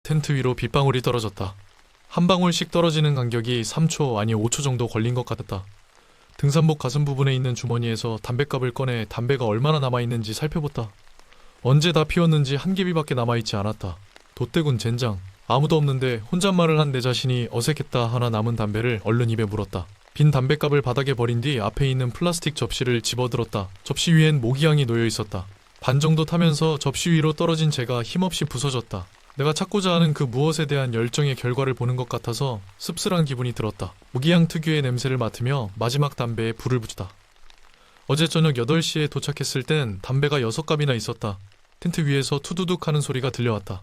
텐트 위로 빗방울이 떨어졌다. 한 방울씩 떨어지는 간격이 3초 아니 5초 정도 걸린 것 같았다. 등산복 가슴 부분에 있는 주머니에서 담뱃갑을 꺼내 담배가 얼마나 남아있는지 살펴봤다. 언제 다 피웠는지 한 개비밖에 남아있지 않았다. 돛대군 젠장. 아무도 없는데 혼잣말을 한 내 자신이 어색했다 하나 남은 담배를 얼른 입에 물었다. 빈 담뱃갑을 바닥에 버린 뒤 앞에 있는 플라스틱 접시를 집어들었다. 접시 위엔 모기향이 놓여 있었다. 반 정도 타면서 접시 위로 떨어진 재가 힘없이 부서졌다. 내가 찾고자 하는 그 무엇에 대한 열정의 결과를 보는 것 같아서 씁쓸한 기분이 들었다. 모기향 특유의 냄새를 맡으며 마지막 담배에 불을 붙였다. 어제 저녁 8시에 도착했을 땐 담배가 6갑이나 있었다. 텐트 위에서 투두둑 하는 소리가 들려왔다.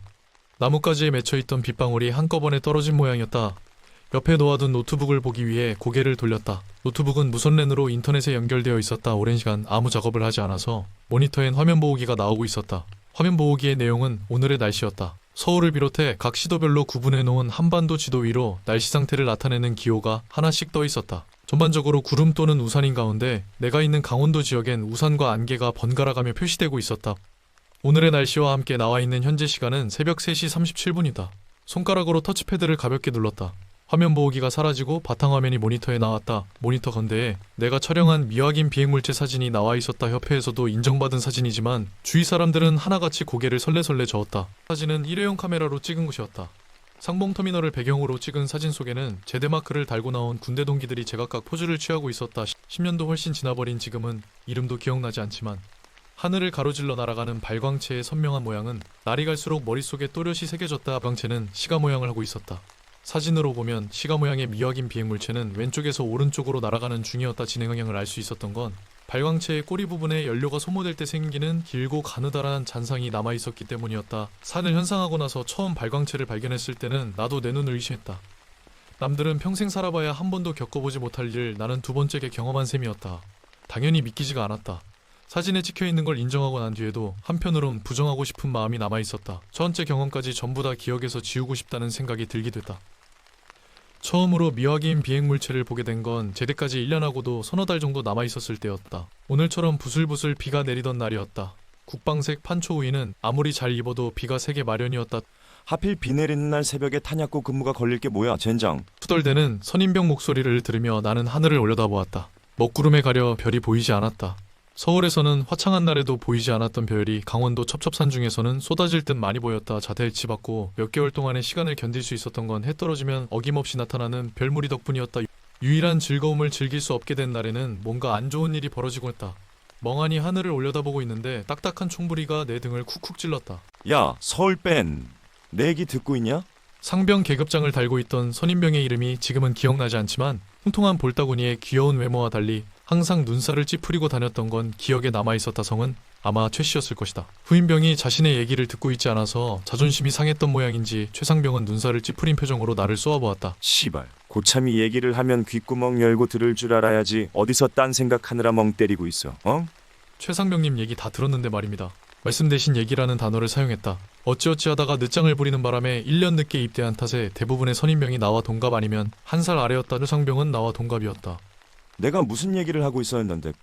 나뭇가지에 맺혀있던 빗방울이 한꺼번에 떨어진 모양이었다. 옆에 놓아둔 노트북을 보기 위해 고개를 돌렸다. 노트북은 무선랜으로 인터넷에 연결되어 있었다. 오랜 시간 아무 작업을 하지 않아서 모니터엔 화면 보호기가 나오고 있었다. 화면 보호기의 내용은 오늘의 날씨였다. 서울을 비롯해 각 시도별로 구분해 놓은 한반도 지도 위로 날씨 상태를 나타내는 기호가 하나씩 떠 있었다. 전반적으로 구름 또는 우산인 가운데 내가 있는 강원도 지역엔 우산과 안개가 번갈아가며 표시되고 있었다. 오늘의 날씨와 함께 나와 있는 현재 시간은 새벽 3시 37분이다. 손가락으로 터치패드를 가볍게 눌렀다. 화면 보호기가 사라지고 바탕화면이 모니터에 나왔다. 모니터 건대에 내가 촬영한 미확인 비행물체 사진이 나와 있었다. 협회에서도 인정받은 사진이지만 주위 사람들은 하나같이 고개를 설레설레 저었다. 사진은 일회용 카메라로 찍은 것이었다. 상봉터미널을 배경으로 찍은 사진 속에는 제대마크를 달고 나온 군대 동기들이 제각각 포즈를 취하고 있었다. 10년도 훨씬 지나버린 지금은 이름도 기억나지 않지만 하늘을 가로질러 날아가는 발광체의 선명한 모양은 날이 갈수록 머릿속에 또렷이 새겨졌다. 발광체는 시가 모양을 하고 있었다. 사진으로 보면 시가 모양의 미확인 비행물체는 왼쪽에서 오른쪽으로 날아가는 중이었다. 진행 방향을 알 수 있었던 건 발광체의 꼬리 부분에 연료가 소모될 때 생기는 길고 가느다란 잔상이 남아있었기 때문이었다. 산을 현상하고 나서 처음 발광체를 발견했을 때는 나도 내 눈을 의심했다. 남들은 평생 살아봐야 한 번도 겪어보지 못할 일을 나는 두 번째게 경험한 셈이었다. 당연히 믿기지가 않았다. 사진에 찍혀있는 걸 인정하고 난 뒤에도 한편으론 부정하고 싶은 마음이 남아있었다. 첫째 경험까지 전부 다 기억에서 지우고 싶다는 생각이 들기도 했다. 처음으로 미확인 비행물체를 보게 된 건 제대까지 1년하고도 서너 달 정도 남아있었을 때였다. 오늘처럼 부슬부슬 비가 내리던 날이었다. 국방색 판초 위는 아무리 잘 입어도 비가 새게 마련이었다. 하필 비 내리는 날 새벽에 탄약고 근무가 걸릴 게 뭐야 젠장. 투덜대는 선임병 목소리를 들으며 나는 하늘을 올려다보았다. 먹구름에 가려 별이 보이지 않았다. 서울에서는 화창한 날에도 보이지 않았던 별이 강원도 첩첩산 중에서는 쏟아질 듯 많이 보였다. 자대일치 받고 몇 개월 동안의 시간을 견딜 수 있었던 건 해 떨어지면 어김없이 나타나는 별무리 덕분이었다. 유일한 즐거움을 즐길 수 없게 된 날에는 뭔가 안 좋은 일이 벌어지고 있다. 멍하니 하늘을 올려다보고 있는데 딱딱한 총부리가 내 등을 쿡쿡 찔렀다. 야 서울밴 내 얘기 듣고 있냐? 상병 계급장을 달고 있던 선임병의 이름이 지금은 기억나지 않지만 통통한 볼따구니의 귀여운 외모와 달리 항상 눈살을 찌푸리고 다녔던 건 기억에 남아있었다. 성은 아마 최 씨였을 것이다. 후임병이 자신의 얘기를 듣고 있지 않아서 자존심이 상했던 모양인지 최상병은 눈살을 찌푸린 표정으로 나를 쏘아보았다. 시발 고참이 얘기를 하면 귓구멍 열고 들을 줄 알아야지 어디서 딴 생각하느라 멍 때리고 있어 어? 최상병님 얘기 다 들었는데 말입니다. 말씀 대신 얘기라는 단어를 사용했다. 어찌어찌 하다가 늦장을 부리는 바람에 1년 늦게 입대한 탓에 대부분의 선임병이 나와 동갑 아니면 한 살 아래였다. 최상병은 나와 동갑이었다. 내가 무슨 얘기를 하고 있었는데.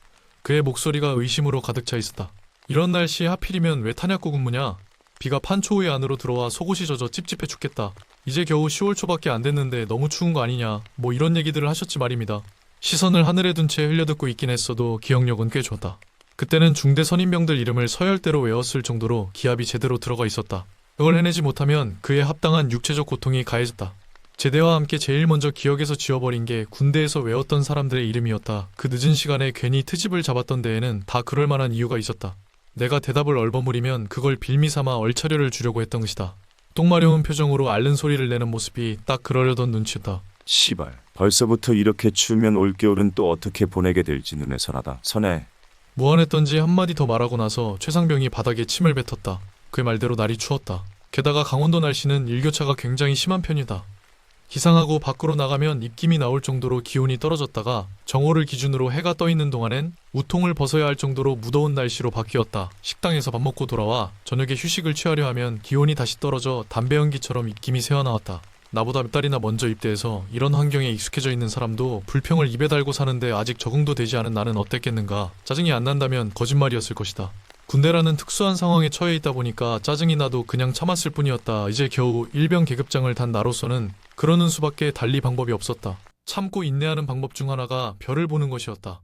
그의 목소리가 의심으로 가득 차 있었다. 이런 날씨에 하필이면 왜 탄약고 근무냐? 비가 판초의 안으로 들어와 속옷이 젖어 찝찝해 죽겠다. 이제 겨우 10월 초밖에 안 됐는데 너무 추운 거 아니냐? 뭐 이런 얘기들을 하셨지 말입니다. 시선을 하늘에 둔 채 흘려듣고 있긴 했어도 기억력은 꽤 좋았다. 그때는 중대 선임병들 이름을 서열대로 외웠을 정도로 기합이 제대로 들어가 있었다. 그걸 해내지 못하면 그에 합당한 육체적 고통이 가해졌다. 제대와 함께 제일 먼저 기억에서 지워버린 게 군대에서 외웠던 사람들의 이름이었다. 그 늦은 시간에 괜히 트집을 잡았던 데에는 다 그럴 만한 이유가 있었다. 내가 대답을 얼버무리면 그걸 빌미삼아 얼차려를 주려고 했던 것이다. 똥마려운 표정으로 앓는 소리를 내는 모습이 딱 그러려던 눈치였다. 시발 벌써부터 이렇게 추우면 올겨울은 또 어떻게 보내게 될지 눈에 선하다. 선해. 무안했던지 한마디 더 말하고 나서 최상병이 바닥에 침을 뱉었다. 그 말대로 날이 추웠다. 게다가 강원도 날씨는 일교차가 굉장히 심한 편이다. 기상하고 밖으로 나가면 입김이 나올 정도로 기온이 떨어졌다가 정오를 기준으로 해가 떠 있는 동안엔 우통을 벗어야 할 정도로 무더운 날씨로 바뀌었다. 식당에서 밥 먹고 돌아와 저녁에 휴식을 취하려 하면 기온이 다시 떨어져 담배 연기처럼 입김이 새어나왔다. 나보다 몇 달이나 먼저 입대해서 이런 환경에 익숙해져 있는 사람도 불평을 입에 달고 사는데 아직 적응도 되지 않은 나는 어땠겠는가. 짜증이 안 난다면 거짓말이었을 것이다. 군대라는 특수한 상황에 처해 있다 보니까 짜증이 나도 그냥 참았을 뿐이었다. 이제 겨우 일병 계급장을 단 나로서는 그러는 수밖에 달리 방법이 없었다. 참고 인내하는 방법 중 하나가 별을 보는 것이었다.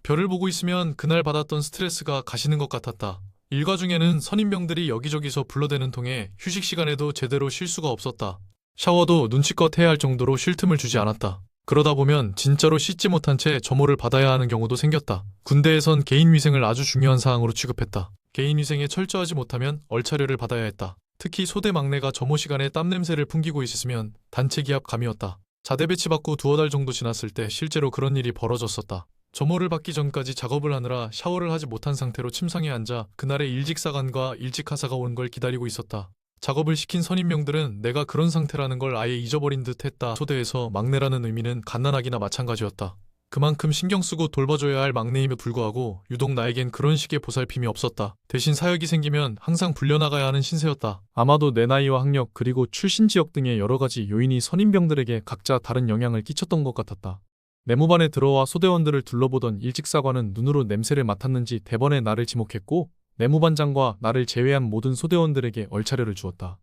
별을 보고 있으면 그날 받았던 스트레스가 가시는 것 같았다. 일과 중에는 선임병들이 여기저기서 불러대는 통에 휴식 시간에도 제대로 쉴 수가 없었다. 샤워도 눈치껏 해야 할 정도로 쉴 틈을 주지 않았다. 그러다 보면 진짜로 씻지 못한 채 점호를 받아야 하는 경우도 생겼다. 군대에선 개인 위생을 아주 중요한 사항으로 취급했다. 개인 위생에 철저하지 못하면 얼차려를 받아야 했다. 특히 소대 막내가 점호 시간에 땀 냄새를 풍기고 있었으면 단체 기합 감이었다. 자대 배치받고 두어 달 정도 지났을 때 실제로 그런 일이 벌어졌었다. 점호를 받기 전까지 작업을 하느라 샤워를 하지 못한 상태로 침상에 앉아 그날의 일직사관과 일직하사가 온 걸 기다리고 있었다. 작업을 시킨 선임병들은 내가 그런 상태라는 걸 아예 잊어버린 듯 했다. 소대에서 막내라는 의미는 갓난아기나 마찬가지였다. 그만큼 신경 쓰고 돌봐줘야 할 막내임에 불구하고 유독 나에겐 그런 식의 보살핌이 없었다. 대신 사역이 생기면 항상 불려나가야 하는 신세였다. 아마도 내 나이와 학력 그리고 출신 지역 등의 여러 가지 요인이 선임병들에게 각자 다른 영향을 끼쳤던 것 같았다. 내무반에 들어와 소대원들을 둘러보던 일직사관은 눈으로 냄새를 맡았는지 대번에 나를 지목했고 내무반장과 나를 제외한 모든 소대원들에게 얼차려를 주었다.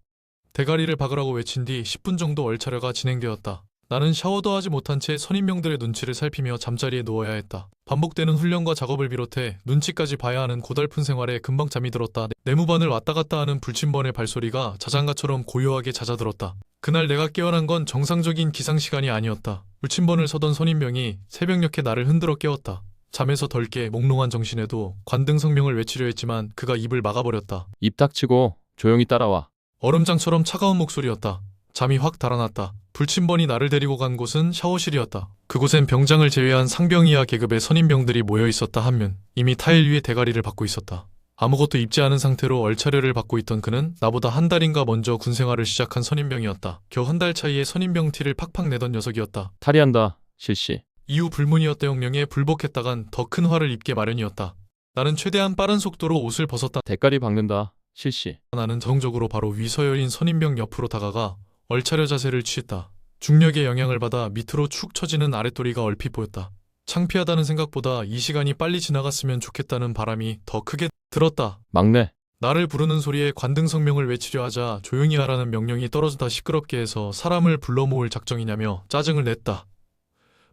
대가리를 박으라고 외친 뒤 10분 정도 얼차려가 진행되었다. 나는 샤워도 하지 못한 채 선임병들의 눈치를 살피며 잠자리에 누워야 했다. 반복되는 훈련과 작업을 비롯해 눈치까지 봐야 하는 고달픈 생활에 금방 잠이 들었다. 내무반을 왔다 갔다 하는 불침번의 발소리가 자장가처럼 고요하게 잦아들었다. 그날 내가 깨어난 건 정상적인 기상시간이 아니었다. 불침번을 서던 선임병이 새벽녘에 나를 흔들어 깨웠다. 잠에서 덜 깨 몽롱한 정신에도 관등성명을 외치려 했지만 그가 입을 막아버렸다. 입 닥치고 조용히 따라와. 얼음장처럼 차가운 목소리였다. 잠이 확 달아났다. 불침번이 나를 데리고 간 곳은 샤워실이었다. 그곳엔 병장을 제외한 상병 이하 계급의 선임병들이 모여 있었다. 한면 이미 타일 위에 대가리를 받고 있었다. 아무것도 입지 않은 상태로 얼차려를 받고 있던 그는 나보다 한 달인가 먼저 군생활을 시작한 선임병이었다. 겨우 한 달 차이에 선임병 티를 팍팍 내던 녀석이었다. 탈의한다. 실시. 이후 불문이었다 형령에 불복했다간 더 큰 화를 입게 마련이었다. 나는 최대한 빠른 속도로 옷을 벗었다. 대가리 박는다. 실시. 나는 정적으로 바로 위서열인 선임병 옆으로 다가가 얼차려 자세를 취했다. 중력의 영향을 받아 밑으로 축 처지는 아랫도리가 얼핏 보였다. 창피하다는 생각보다 이 시간이 빨리 지나갔으면 좋겠다는 바람이 더 크게 들었다. 막내. 나를 부르는 소리에 관등성명을 외치려 하자 조용히 하라는 명령이 떨어지다 시끄럽게 해서 사람을 불러 모을 작정이냐며 짜증을 냈다.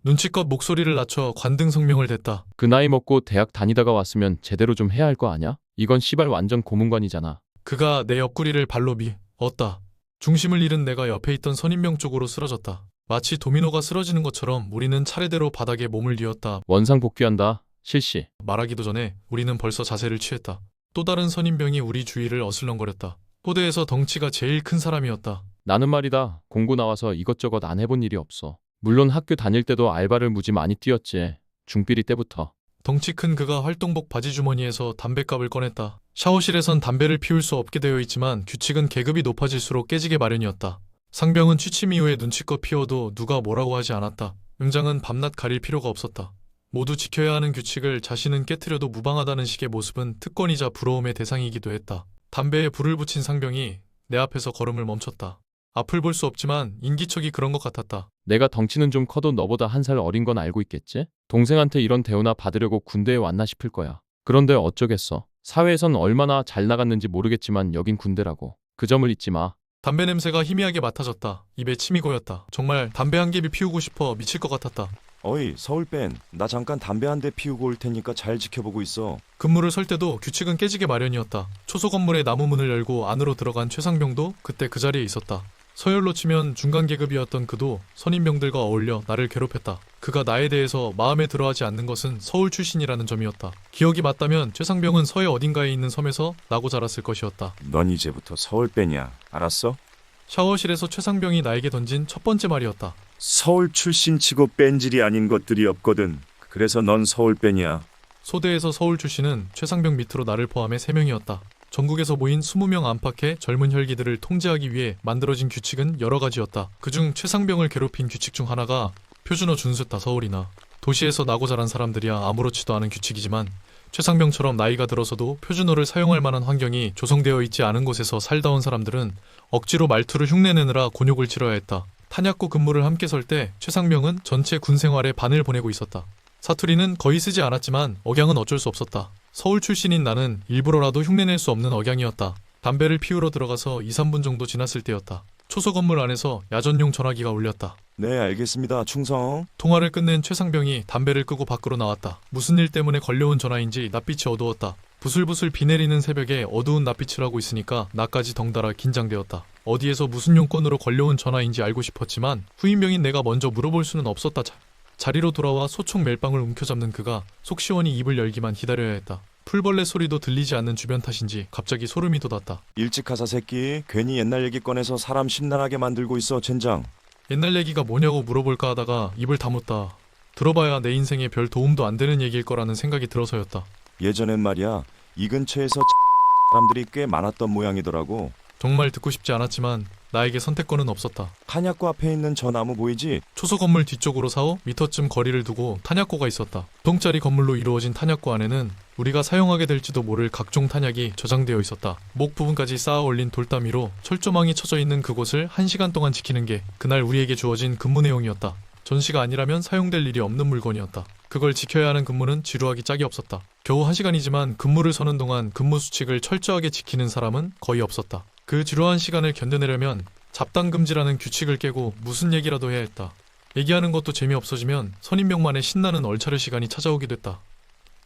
눈치껏 목소리를 낮춰 관등성명을 댔다. 그 나이 먹고 대학 다니다가 왔으면 제대로 좀 해야 할 거 아냐? 이건 씨발 완전 고문관이잖아. 그가 내 옆구리를 발로 미었다. 중심을 잃은 내가 옆에 있던 선임병 쪽으로 쓰러졌다. 마치 도미노가 쓰러지는 것처럼 우리는 차례대로 바닥에 몸을 뉘었다. 원상 복귀한다. 실시. 말하기도 전에 우리는 벌써 자세를 취했다. 또 다른 선임병이 우리 주위를 어슬렁거렸다. 포대에서 덩치가 제일 큰 사람이었다. 나는 말이다. 공고 나와서 이것저것 안 해본 일이 없어. 물론 학교 다닐 때도 알바를 무지 많이 뛰었지. 중비리 때부터. 덩치 큰 그가 활동복 바지 주머니에서 담뱃갑을 꺼냈다. 샤워실에선 담배를 피울 수 없게 되어 있지만 규칙은 계급이 높아질수록 깨지게 마련이었다. 상병은 취침 이후에 눈치껏 피워도 누가 뭐라고 하지 않았다. 응장은 밤낮 가릴 필요가 없었다. 모두 지켜야 하는 규칙을 자신은 깨트려도 무방하다는 식의 모습은 특권이자 부러움의 대상이기도 했다. 담배에 불을 붙인 상병이 내 앞에서 걸음을 멈췄다. 앞을 볼 수 없지만 인기척이 그런 것 같았다. 내가 덩치는 좀 커도 너보다 한 살 어린 건 알고 있겠지? 동생한테 이런 대우나 받으려고 군대에 왔나 싶을 거야. 그런데 어쩌겠어. 사회에선 얼마나 잘 나갔는지 모르겠지만 여긴 군대라고. 그 점을 잊지 마. 담배 냄새가 희미하게 맡아졌다. 입에 침이 고였다. 정말 담배 한 개비 피우고 싶어 미칠 것 같았다. 어이 서울밴, 나 잠깐 담배 한 대 피우고 올 테니까 잘 지켜보고 있어. 근무를 설 때도 규칙은 깨지게 마련이었다. 초소 건물의 나무 문을 열고 안으로 들어간 최상병도 그때 그 자리에 있었다. 서열로 치면 중간 계급이었던 그도 선임병들과 어울려 나를 괴롭혔다. 그가 나에 대해서 마음에 들어하지 않는 것은 서울 출신이라는 점이었다. 기억이 맞다면 최상병은 서해 어딘가에 있는 섬에서 나고 자랐을 것이었다. 넌 이제부터 서울밴이야. 알았어? 샤워실에서 최상병이 나에게 던진 첫 번째 말이었다. 서울 출신 치고 뺀질이 아닌 것들이 없거든. 그래서 넌 서울밴이야. 소대에서 서울 출신은 최상병 밑으로 나를 포함해 3명이었다. 전국에서 모인 20명 안팎의 젊은 혈기들을 통제하기 위해 만들어진 규칙은 여러 가지였다. 그중 최상병을 괴롭힌 규칙 중 하나가 표준어 준수했다. 서울이나 도시에서 나고 자란 사람들이야 아무렇지도 않은 규칙이지만 최상병처럼 나이가 들어서도 표준어를 사용할 만한 환경이 조성되어 있지 않은 곳에서 살다 온 사람들은 억지로 말투를 흉내내느라 곤욕을 치러야 했다. 탄약고 근무를 함께 설 때 최상병은 전체 군 생활의 반을 보내고 있었다. 사투리는 거의 쓰지 않았지만 억양은 어쩔 수 없었다. 서울 출신인 나는 일부러라도 흉내낼 수 없는 억양이었다. 담배를 피우러 들어가서 2, 3분 정도 지났을 때였다. 초소 건물 안에서 야전용 전화기가 울렸다. 네, 알겠습니다. 충성. 통화를 끝낸 최상병이 담배를 끄고 밖으로 나왔다. 무슨 일 때문에 걸려온 전화인지 낯빛이 어두웠다. 부슬부슬 비 내리는 새벽에 어두운 낯빛을 하고 있으니까 나까지 덩달아 긴장되었다. 어디에서 무슨 용건으로 걸려온 전화인지 알고 싶었지만 후임병인 내가 먼저 물어볼 수는 없었다. 자리로 돌아와 소총 멜빵을 움켜잡는 그가 속 시원히 입을 열기만 기다려야 했다. 풀벌레 소리도 들리지 않는 주변 탓인지 갑자기 소름이 돋았다. 일찍 가사 새끼. 괜히 옛날 얘기 꺼내서 사람 심란하게 만들고 있어, 젠장. 옛날 얘기가 뭐냐고 물어볼까 하다가 입을 다mus다. 들어봐야 내 인생에 별 도움도 안 되는 얘기일 거라는 생각이 들어서였다. 예전엔 말이야, 이 근처에서 사람들이 꽤 많았던 모양이더라고. 정말 듣고 싶지 않았지만 나에게 선택권은 없었다. 탄약고 앞에 있는 저 나무 보이지? 초소 건물 뒤쪽으로 4~5m쯤 거리를 두고 탄약고가 있었다. 동짜리 건물로 이루어진 탄약고 안에는 우리가 사용하게 될지도 모를 각종 탄약이 저장되어 있었다. 목 부분까지 쌓아 올린 돌담이로 철조망이 쳐져 있는 그곳을 1시간 동안 지키는 게 그날 우리에게 주어진 근무 내용이었다. 전시가 아니라면 사용될 일이 없는 물건이었다. 그걸 지켜야 하는 근무는 지루하기 짝이 없었다. 겨우 1시간이지만 근무를 서는 동안 근무 수칙을 철저하게 지키는 사람은 거의 없었다. 그 지루한 시간을 견뎌내려면 잡담금지라는 규칙을 깨고 무슨 얘기라도 해야 했다. 얘기하는 것도 재미없어지면 선임병만의 신나는 얼차려 시간이 찾아오기도 했다.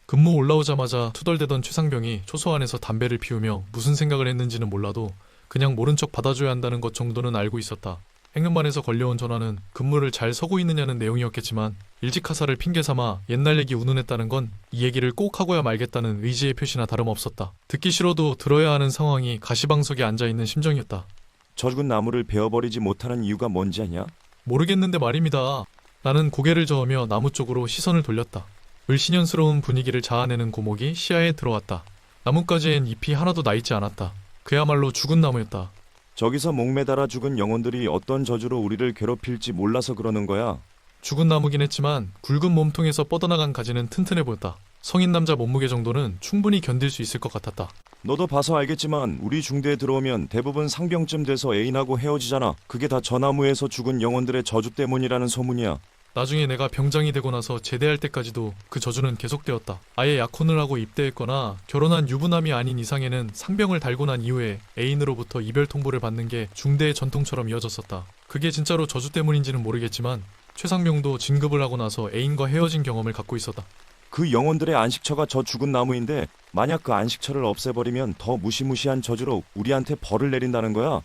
근무 올라오자마자 투덜대던 최상병이 초소 안에서 담배를 피우며 무슨 생각을 했는지는 몰라도 그냥 모른 척 받아줘야 한다는 것 정도는 알고 있었다. 행정반에서 걸려온 전화는 근무를 잘 서고 있느냐는 내용이었겠지만 일찍 하사를 핑계삼아 옛날 얘기 운운했다는 건 이 얘기를 꼭 하고야 말겠다는 의지의 표시나 다름없었다. 듣기 싫어도 들어야 하는 상황이 가시방석에 앉아있는 심정이었다. 저 죽은 나무를 베어버리지 못하는 이유가 뭔지 아냐? 모르겠는데 말입니다. 나는 고개를 저으며 나무 쪽으로 시선을 돌렸다. 을씨년스러운 분위기를 자아내는 고목이 시야에 들어왔다. 나뭇가지엔 잎이 하나도 나있지 않았다. 그야말로 죽은 나무였다. 저기서 목매달아 죽은 영혼들이 어떤 저주로 우리를 괴롭힐지 몰라서 그러는 거야. 죽은 나무긴 했지만 굵은 몸통에서 뻗어나간 가지는 튼튼해 보였다. 성인 남자 몸무게 정도는 충분히 견딜 수 있을 것 같았다. 너도 봐서 알겠지만 우리 중대에 들어오면 대부분 상병쯤 돼서 애인하고 헤어지잖아. 그게 다 저 나무에서 죽은 영혼들의 저주 때문이라는 소문이야. 나중에 내가 병장이 되고 나서 제대할 때까지도 그 저주는 계속되었다. 아예 약혼을 하고 입대했거나 결혼한 유부남이 아닌 이상에는 상병을 달고 난 이후에 애인으로부터 이별 통보를 받는 게 중대의 전통처럼 이어졌었다. 그게 진짜로 저주 때문인지는 모르겠지만 최상병도 진급을 하고 나서 애인과 헤어진 경험을 갖고 있었다. 그 영혼들의 안식처가 저 죽은 나무인데 만약 그 안식처를 없애버리면 더 무시무시한 저주로 우리한테 벌을 내린다는 거야.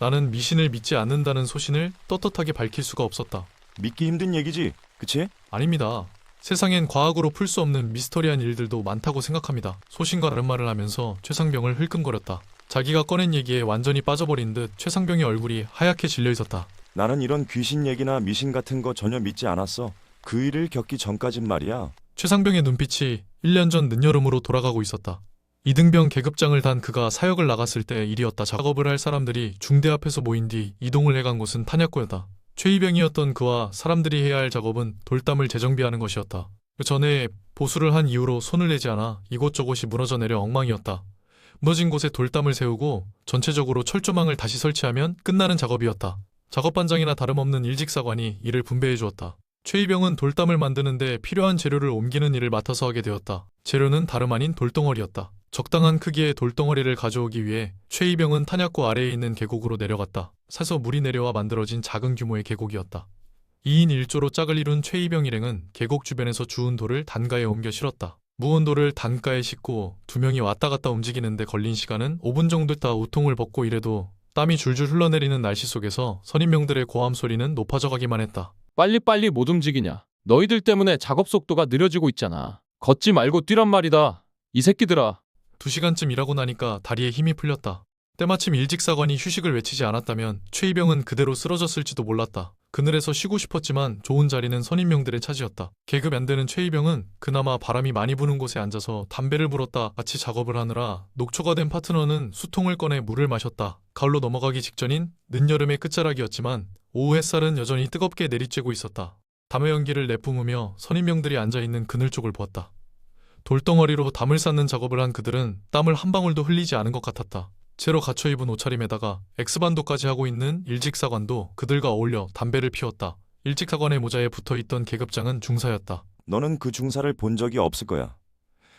나는 미신을 믿지 않는다는 소신을 떳떳하게 밝힐 수가 없었다. 믿기 힘든 얘기지, 그치? 아닙니다. 세상엔 과학으로 풀 수 없는 미스터리한 일들도 많다고 생각합니다. 소신과 다른 말을 하면서 최상병을 흘끔거렸다. 자기가 꺼낸 얘기에 완전히 빠져버린 듯 최상병의 얼굴이 하얗게 질려 있었다. 나는 이런 귀신 얘기나 미신 같은 거 전혀 믿지 않았어. 그 일을 겪기 전까진 말이야. 최상병의 눈빛이 1년 전 늦여름으로 돌아가고 있었다. 이등병 계급장을 단 그가 사역을 나갔을 때 일이었다. 작업을 할 사람들이 중대 앞에서 모인 뒤 이동을 해간 곳은 탄약고였다. 최이병이었던 그와 사람들이 해야 할 작업은 돌담을 재정비하는 것이었다. 그 전에 보수를 한 이후로 손을 내지 않아 이곳저곳이 무너져 내려 엉망이었다. 무너진 곳에 돌담을 세우고 전체적으로 철조망을 다시 설치하면 끝나는 작업이었다. 작업반장이나 다름없는 일직사관이 이를 분배해 주었다. 최이병은 돌담을 만드는데 필요한 재료를 옮기는 일을 맡아서 하게 되었다. 재료는 다름 아닌 돌덩어리였다. 적당한 크기의 돌덩어리를 가져오기 위해 최이병은 탄약고 아래에 있는 계곡으로 내려갔다. 사서 물이 내려와 만들어진 작은 규모의 계곡이었다. 2인 1조로 짝을 이룬 최이병 일행은 계곡 주변에서 주운 돌을 단가에 옮겨 실었다. 무은 돌을 단가에 싣고 두 명이 왔다 갔다 움직이는데 걸린 시간은 5분 정도 있다. 우통을 벗고 이래도 땀이 줄줄 흘러내리는 날씨 속에서 선임병들의 고함 소리는 높아져 가기만 했다. 빨리빨리 못 움직이냐. 너희들 때문에 작업 속도가 느려지고 있잖아. 걷지 말고 뛰란 말이다. 이 새끼들아. 2시간쯤 일하고 나니까 다리에 힘이 풀렸다. 때마침 일직사관이 휴식을 외치지 않았다면 최이병은 그대로 쓰러졌을지도 몰랐다. 그늘에서 쉬고 싶었지만 좋은 자리는 선임병들의 차지였다. 계급 안 되는 최이병은 그나마 바람이 많이 부는 곳에 앉아서 담배를 불었다. 같이 작업을 하느라 녹초가 된 파트너는 수통을 꺼내 물을 마셨다. 가을로 넘어가기 직전인 늦여름의 끝자락이었지만 오후 햇살은 여전히 뜨겁게 내리쬐고 있었다. 담의 연기를 내뿜으며 선임병들이 앉아있는 그늘 쪽을 보았다. 돌덩어리로 담을 쌓는 작업을 한 그들은 땀을 한 방울도 흘리지 않은 것 같았다. 채로 갖춰 입은 옷차림에다가 엑스반도까지 하고 있는 일직사관도 그들과 어울려 담배를 피웠다. 일직사관의 모자에 붙어있던 계급장은 중사였다. 너는 그 중사를 본 적이 없을 거야.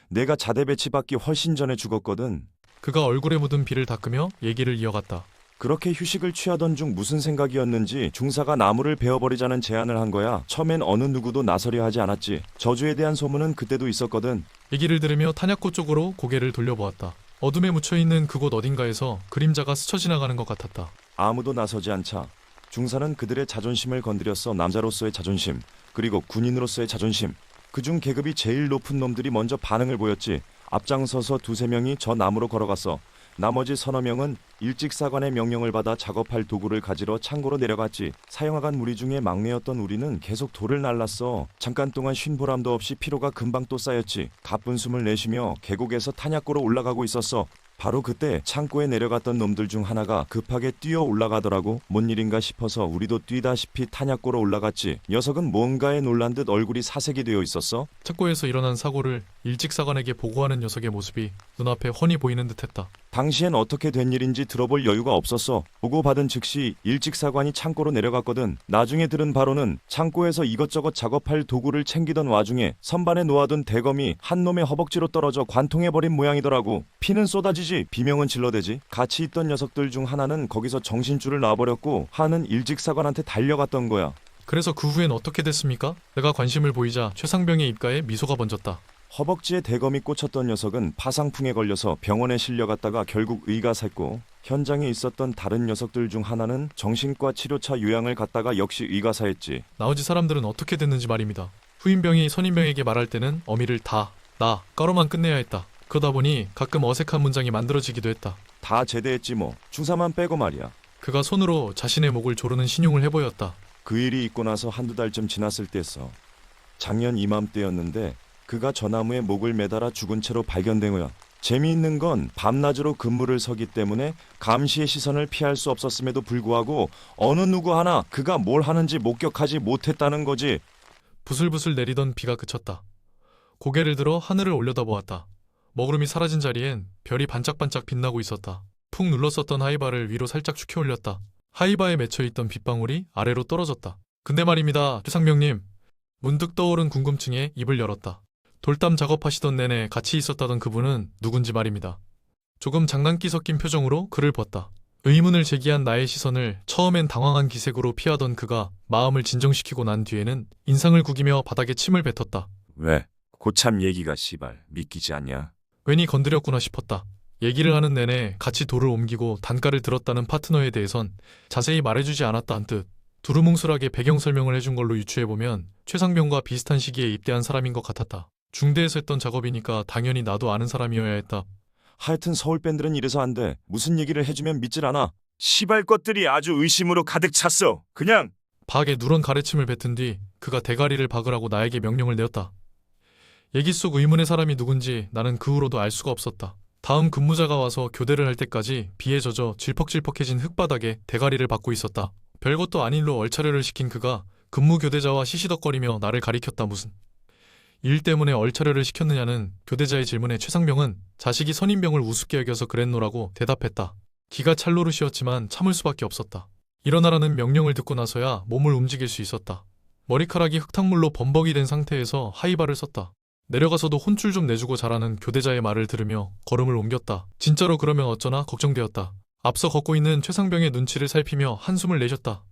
내가 자대 배치받기 훨씬 전에 죽었거든. 그가 얼굴에 묻은 비를 닦으며 얘기를 이어갔다. 그렇게 휴식을 취하던 중 무슨 생각이었는지 중사가 나무를 베어버리자는 제안을 한 거야. 처음엔 어느 누구도 나서려 하지 않았지. 저주에 대한 소문은 그때도 있었거든. 얘기를 들으며 탄약고 쪽으로 고개를 돌려보았다. 어둠에 묻혀있는 그곳 어딘가에서 그림자가 스쳐 지나가는 것 같았다. 아무도 나서지 않자 중사는 그들의 자존심을 건드렸어. 남자로서의 자존심, 그리고 군인으로서의 자존심. 그중 계급이 제일 높은 놈들이 먼저 반응을 보였지. 앞장서서 두세 명이 저 나무로 걸어갔어. 나머지 서너 명은 일직사관의 명령을 받아 작업할 도구를 가지러 창고로 내려갔지. 사형아간 무리 중에 막내였던 우리는 계속 돌을 날랐어. 잠깐 동안 쉰 보람도 없이 피로가 금방 또 쌓였지. 가쁜 숨을 내쉬며 계곡에서 탄약고로 올라가고 있었어. 바로 그때 창고에 내려갔던 놈들 중 하나가 급하게 뛰어 올라가더라고. 뭔 일인가 싶어서 우리도 뛰다시피 탄약고로 올라갔지. 녀석은 뭔가에 놀란 듯 얼굴이 사색이 되어 있었어. 창고에서 일어난 사고를 일직사관에게 보고하는 녀석의 모습이 눈앞에 훤히 보이는 듯했다. 당시엔 어떻게 된 일인지 들어볼 여유가 없었어. 보고받은 즉시 일직사관이 창고로 내려갔거든. 나중에 들은 바로는 창고에서 이것저것 작업할 도구를 챙기던 와중에 선반에 놓아둔 대검이 한 놈의 허벅지로 떨어져 관통해버린 모양이더라고. 피는 쏟아지지 비명은 질러대지. 같이 있던 녀석들 중 하나는 거기서 정신줄을 놔버렸고 하나는 일직사관한테 달려갔던 거야. 그래서 그 후엔 어떻게 됐습니까? 내가 관심을 보이자 최상병의 입가에 미소가 번졌다. 허벅지에 대검이 꽂혔던 녀석은 파상풍에 걸려서 병원에 실려갔다가 결국 의가사했고, 현장에 있었던 다른 녀석들 중 하나는 정신과 치료차 요양을 갔다가 역시 의가사했지. 나머지 사람들은 어떻게 됐는지 말입니다. 후임병이 선임병에게 말할 때는 어미를 다, 나, 까로만 끝내야 했다. 그러다 보니 가끔 어색한 문장이 만들어지기도 했다. 다 제대했지 뭐. 중사만 빼고 말이야. 그가 손으로 자신의 목을 조르는 신용을 해보였다. 그 일이 있고 나서 한두 달쯤 지났을 때였어. 작년 이맘때였는데 그가 저 나무에 목을 매달아 죽은 채로 발견된 거야. 재미있는 건 밤낮으로 근무를 서기 때문에 감시의 시선을 피할 수 없었음에도 불구하고 어느 누구 하나 그가 뭘 하는지 목격하지 못했다는 거지. 부슬부슬 내리던 비가 그쳤다. 고개를 들어 하늘을 올려다보았다. 먹구름이 사라진 자리엔 별이 반짝반짝 빛나고 있었다. 푹 눌렀었던 하이바를 위로 살짝 축혀 올렸다. 하이바에 맺혀있던 빗방울이 아래로 떨어졌다. 근데 말입니다, 최상병님. 문득 떠오른 궁금증에 입을 열었다. 돌담 작업하시던 내내 같이 있었다던 그분은 누군지 말입니다. 조금 장난기 섞인 표정으로 그를 봤다. 의문을 제기한 나의 시선을 처음엔 당황한 기색으로 피하던 그가 마음을 진정시키고 난 뒤에는 인상을 구기며 바닥에 침을 뱉었다. 왜? 고참 얘기가 씨발 믿기지 않냐? 괜히 건드렸구나 싶었다. 얘기를 하는 내내 같이 돌을 옮기고 단가를 들었다는 파트너에 대해선 자세히 말해주지 않았다 한 뜻. 두루뭉술하게 배경 설명을 해준 걸로 유추해보면 최상병과 비슷한 시기에 입대한 사람인 것 같았다. 중대에서 했던 작업이니까 당연히 나도 아는 사람이어야 했다. 하여튼 서울 밴들은 이래서 안 돼. 무슨 얘기를 해주면 믿질 않아. 시발 것들이 아주 의심으로 가득 찼어. 그냥. 박에 누런 가래침을 뱉은 뒤 그가 대가리를 박으라고 나에게 명령을 내었다. 얘기 속 의문의 사람이 누군지 나는 그 후로도 알 수가 없었다. 다음 근무자가 와서 교대를 할 때까지 비에 젖어 질퍽질퍽해진 흙바닥에 대가리를 박고 있었다. 별것도 아닌 일로 얼차려를 시킨 그가 근무 교대자와 시시덕거리며 나를 가리켰다. 무슨 일 때문에 얼차려를 시켰느냐는 교대자의 질문에 최상병은 자식이 선임병을 우습게 여겨서 그랬노라고 대답했다. 기가 찰노릇이었지만 참을 수밖에 없었다. 일어나라는 명령을 듣고 나서야 몸을 움직일 수 있었다. 머리카락이 흙탕물로 범벅이 된 상태에서 하이바를 썼다. 내려가서도 혼쭐 좀 내주고 자라는 교대자의 말을 들으며 걸음을 옮겼다. 진짜로 그러면 어쩌나 걱정되었다. 앞서 걷고 있는 최상병의 눈치를 살피며 한숨을 내셨다.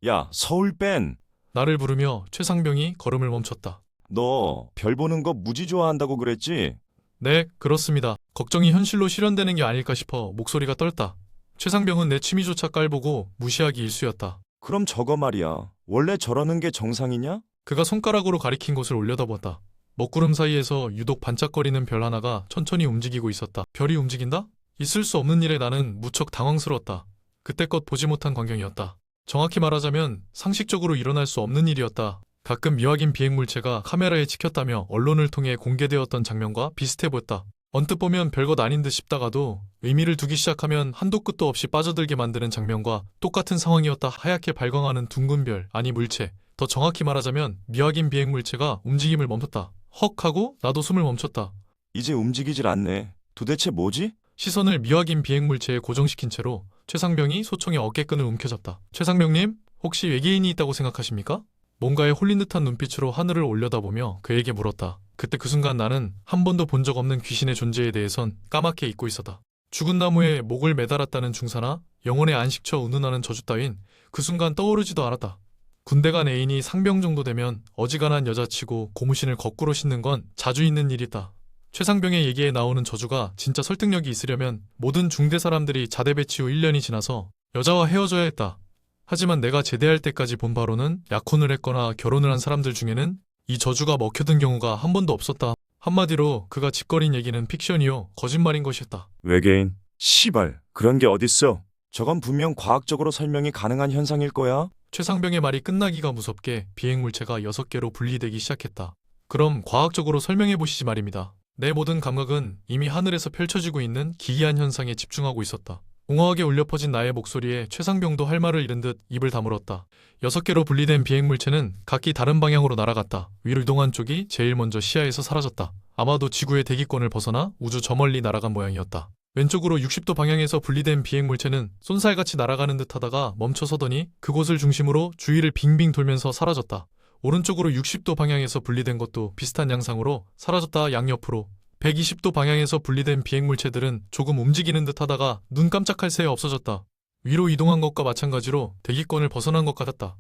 야, 서울 밴. 나를 부르며 최상병이 걸음을 멈췄다. 너 별 보는 거 무지 좋아한다고 그랬지? 네, 그렇습니다. 걱정이 현실로 실현되는 게 아닐까 싶어 목소리가 떨다. 최상병은 내 취미조차 깔보고 무시하기 일쑤였다. 그럼 저거 말이야. 원래 저러는 게 정상이냐? 그가 손가락으로 가리킨 곳을 올려다보았다. 먹구름 사이에서 유독 반짝거리는 별 하나가 천천히 움직이고 있었다. 별이 움직인다? 있을 수 없는 일에 나는 무척 당황스러웠다. 그때껏 보지 못한 광경이었다. 정확히 말하자면 상식적으로 일어날 수 없는 일이었다. 가끔 미확인 비행물체가 카메라에 찍혔다며 언론을 통해 공개되었던 장면과 비슷해 보였다. 언뜻 보면 별것 아닌 듯 싶다가도 의미를 두기 시작하면 한도 끝도 없이 빠져들게 만드는 장면과 똑같은 상황이었다. 하얗게 발광하는 둥근 별, 아니 물체. 더 정확히 말하자면 미확인 비행물체가 움직임을 멈췄다. 헉 하고 나도 숨을 멈췄다. 이제 움직이질 않네. 도대체 뭐지? 시선을 미확인 비행물체에 고정시킨 채로 최상병이 소총의 어깨끈을 움켜잡다. 최상병님, 혹시 외계인이 있다고 생각하십니까? 뭔가에 홀린 듯한 눈빛으로 하늘을 올려다보며 그에게 물었다. 그때 그 순간 나는 한 번도 본 적 없는 귀신의 존재에 대해선 까맣게 잊고 있었다. 죽은 나무에 목을 매달았다는 중사나 영혼의 안식처 운운하는 저주 따윈 그 순간 떠오르지도 않았다. 군대 간 애인이 상병 정도 되면 어지간한 여자치고 고무신을 거꾸로 신는 건 자주 있는 일이다. 최상병의 얘기에 나오는 저주가 진짜 설득력이 있으려면 모든 중대 사람들이 자대 배치 후 1년이 지나서 여자와 헤어져야 했다. 하지만 내가 제대할 때까지 본 바로는 약혼을 했거나 결혼을 한 사람들 중에는 이 저주가 먹혀든 경우가 한 번도 없었다. 한마디로 그가 짓거린 얘기는 픽션이요 거짓말인 것이었다. 외계인? 시발, 그런 게 어딨어? 저건 분명 과학적으로 설명이 가능한 현상일 거야. 최상병의 말이 끝나기가 무섭게 비행물체가 6개로 분리되기 시작했다. 그럼 과학적으로 설명해 보시지 말입니다. 내 모든 감각은 이미 하늘에서 펼쳐지고 있는 기이한 현상에 집중하고 있었다. 공허하게 울려 퍼진 나의 목소리에 최상병도 할 말을 잃은 듯 입을 다물었다. 6개로 분리된 비행물체는 각기 다른 방향으로 날아갔다. 위로 이동한 쪽이 제일 먼저 시야에서 사라졌다. 아마도 지구의 대기권을 벗어나 우주 저 멀리 날아간 모양이었다. 왼쪽으로 60도 방향에서 분리된 비행물체는 쏜살같이 날아가는 듯 하다가 멈춰서더니 그곳을 중심으로 주위를 빙빙 돌면서 사라졌다. 오른쪽으로 60도 방향에서 분리된 것도 비슷한 양상으로 사라졌다. 양옆으로 120도 방향에서 분리된 비행물체들은 조금 움직이는 듯 하다가 눈 깜짝할 새에 없어졌다. 위로 이동한 것과 마찬가지로 대기권을 벗어난 것 같았다.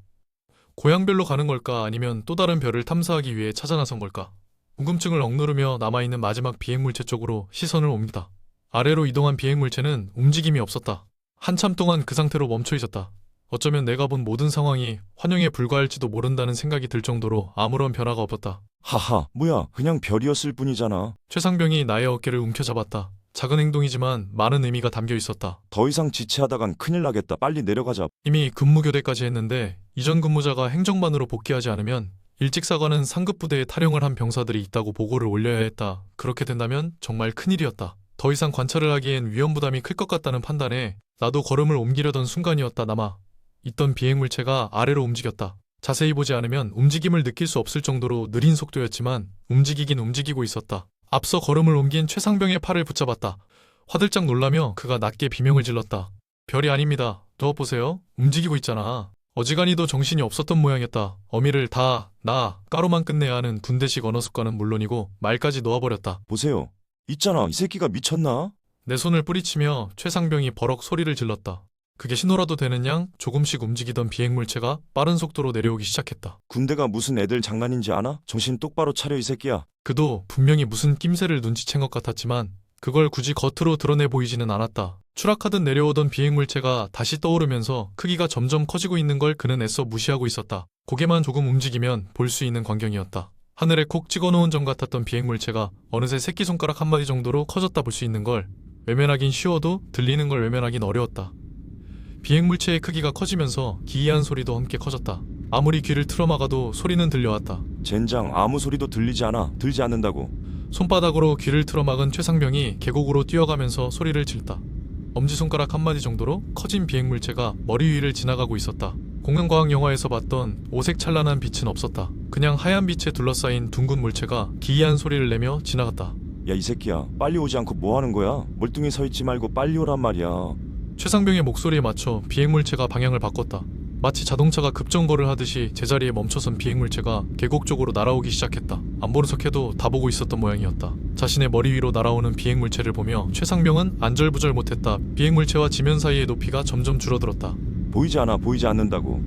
고향별로 가는 걸까 아니면 또 다른 별을 탐사하기 위해 찾아 나선 걸까? 궁금증을 억누르며 남아있는 마지막 비행물체 쪽으로 시선을 옮기다. 아래로 이동한 비행물체는 움직임이 없었다. 한참 동안 그 상태로 멈춰 있었다. 어쩌면 내가 본 모든 상황이 환영에 불과할지도 모른다는 생각이 들 정도로 아무런 변화가 없었다. 하하, 뭐야, 그냥 별이었을 뿐이잖아. 최상병이 나의 어깨를 움켜잡았다. 작은 행동이지만 많은 의미가 담겨 있었다. 더 이상 지체하다간 큰일 나겠다. 빨리 내려가자. 이미 근무교대까지 했는데 이전 근무자가 행정반으로 복귀하지 않으면 일찍 사과는 상급 부대에 탈영을 한 병사들이 있다고 보고를 올려야 했다. 그렇게 된다면 정말 큰일이었다. 더 이상 관찰을 하기엔 위험 부담이 클 것 같다는 판단에 나도 걸음을 옮기려던 순간이었다. 남아 있던 비행물체가 아래로 움직였다. 자세히 보지 않으면 움직임을 느낄 수 없을 정도로 느린 속도였지만 움직이긴 움직이고 있었다. 앞서 걸음을 옮긴 최상병의 팔을 붙잡았다. 화들짝 놀라며 그가 낮게 비명을 질렀다. 별이 아닙니다. 더 보세요. 움직이고 있잖아. 어지간히도 정신이 없었던 모양이었다. 어미를 다, 나, 까로만 끝내야 하는 군대식 언어 습관은 물론이고 말까지 놓아버렸다. 보세요. 있잖아, 이 새끼가 미쳤나? 내 손을 뿌리치며 최상병이 버럭 소리를 질렀다. 그게 신호라도 되는 양 조금씩 움직이던 비행물체가 빠른 속도로 내려오기 시작했다. 군대가 무슨 애들 장난인지 아나? 정신 똑바로 차려, 이 새끼야. 그도 분명히 무슨 낌새를 눈치챈 것 같았지만 그걸 굳이 겉으로 드러내 보이지는 않았다. 추락하듯 내려오던 비행물체가 다시 떠오르면서 크기가 점점 커지고 있는 걸 그는 애써 무시하고 있었다. 고개만 조금 움직이면 볼 수 있는 광경이었다. 하늘에 콕 찍어놓은 점 같았던 비행물체가 어느새 새끼손가락 한 마디 정도로 커졌다 볼 수 있는 걸 외면하긴 쉬워도 들리는 걸 외면하긴 어려웠다. 비행물체의 크기가 커지면서 기이한 소리도 함께 커졌다. 아무리 귀를 틀어막아도 소리는 들려왔다. 젠장, 아무 소리도 들리지 않아. 들지 않는다고. 손바닥으로 귀를 틀어막은 최상병이 계곡으로 뛰어가면서 소리를 질렀다. 엄지손가락 한 마디 정도로 커진 비행물체가 머리 위를 지나가고 있었다. 공연과학 영화에서 봤던 오색 찬란한 빛은 없었다. 그냥 하얀 빛에 둘러싸인 둥근 물체가 기이한 소리를 내며 지나갔다. 야, 이 새끼야, 빨리 오지 않고 뭐 하는 거야? 멀뚱히 서 있지 말고 빨리 오란 말이야. 최상병의 목소리에 맞춰 비행물체가 방향을 바꿨다. 마치 자동차가 급정거를 하듯이 제자리에 멈춰선 비행물체가 계곡 쪽으로 날아오기 시작했다. 안 보는 척해도 다 보고 있었던 모양이었다. 자신의 머리 위로 날아오는 비행물체를 보며 최상병은 안절부절 못했다. 비행물체와 지면 사이의 높이가 점점 줄어들었다. 보이지 않아, 보이지 않는다고.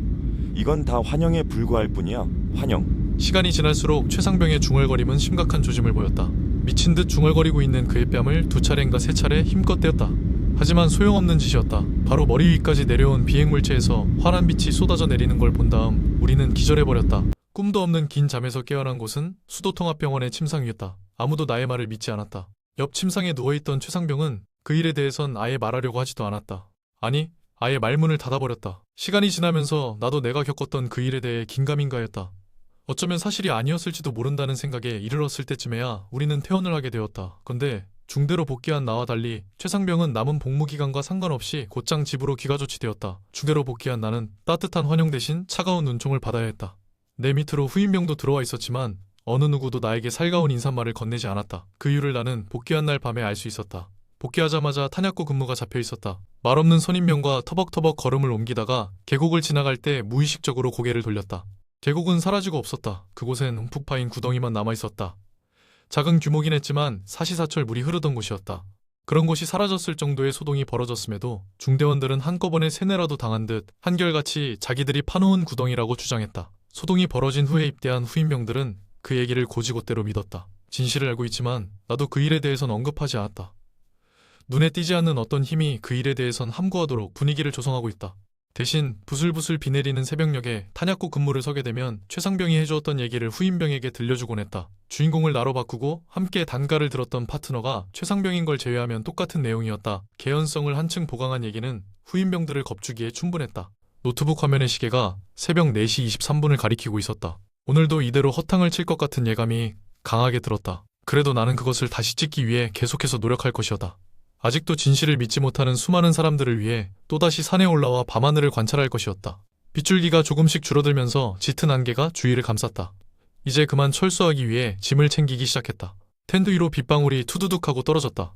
이건 다 환영에 불과할 뿐이야. 환영. 시간이 지날수록 최상병의 중얼거림은 심각한 조짐을 보였다. 미친 듯 중얼거리고 있는 그의 뺨을 2차례인가 3차례 힘껏 떼었다. 하지만 소용없는 짓이었다. 바로 머리 위까지 내려온 비행물체에서 환한 빛이 쏟아져 내리는 걸 본 다음 우리는 기절해버렸다. 꿈도 없는 긴 잠에서 깨어난 곳은 수도통합병원의 침상 위였다. 아무도 나의 말을 믿지 않았다. 옆 침상에 누워있던 최상병은 그 일에 대해선 아예 말하려고 하지도 않았다. 아니, 아예 말문을 닫아버렸다. 시간이 지나면서 나도 내가 겪었던 그 일에 대해 긴가민가했다. 어쩌면 사실이 아니었을지도 모른다는 생각에 이르렀을 때쯤에야 우리는 퇴원을 하게 되었다. 근데 중대로 복귀한 나와 달리 최상병은 남은 복무기간과 상관없이 곧장 집으로 귀가 조치되었다. 중대로 복귀한 나는 따뜻한 환영 대신 차가운 눈총을 받아야 했다. 내 밑으로 후임병도 들어와 있었지만 어느 누구도 나에게 살가운 인사말을 건네지 않았다. 그 이유를 나는 복귀한 날 밤에 알 수 있었다. 복귀하자마자 탄약고 근무가 잡혀 있었다. 말없는 선임병과 터벅터벅 걸음을 옮기다가 계곡을 지나갈 때 무의식적으로 고개를 돌렸다. 계곡은 사라지고 없었다. 그곳엔 움푹 파인 구덩이만 남아있었다. 작은 규모긴 했지만 사시사철 물이 흐르던 곳이었다. 그런 곳이 사라졌을 정도의 소동이 벌어졌음에도 중대원들은 한꺼번에 세뇌라도 당한 듯 한결같이 자기들이 파놓은 구덩이라고 주장했다. 소동이 벌어진 후에 입대한 후임병들은 그 얘기를 곧이곧대로 믿었다. 진실을 알고 있지만 나도 그 일에 대해선 언급하지 않았다. 눈에 띄지 않는 어떤 힘이 그 일에 대해선 함구하도록 분위기를 조성하고 있다. 대신 부슬부슬 비 내리는 새벽녘에 탄약고 근무를 서게 되면 최상병이 해주었던 얘기를 후임병에게 들려주곤 했다. 주인공을 나로 바꾸고 함께 단가를 들었던 파트너가 최상병인 걸 제외하면 똑같은 내용이었다. 개연성을 한층 보강한 얘기는 후임병들을 겁주기에 충분했다. 노트북 화면의 시계가 새벽 4시 23분을 가리키고 있었다. 오늘도 이대로 허탕을 칠 것 같은 예감이 강하게 들었다. 그래도 나는 그것을 다시 찍기 위해 계속해서 노력할 것이었다. 아직도 진실을 믿지 못하는 수많은 사람들을 위해 또다시 산에 올라와 밤하늘을 관찰할 것이었다. 빗줄기가 조금씩 줄어들면서 짙은 안개가 주위를 감쌌다. 이제 그만 철수하기 위해 짐을 챙기기 시작했다. 텐트 위로 빗방울이 투두둑하고 떨어졌다.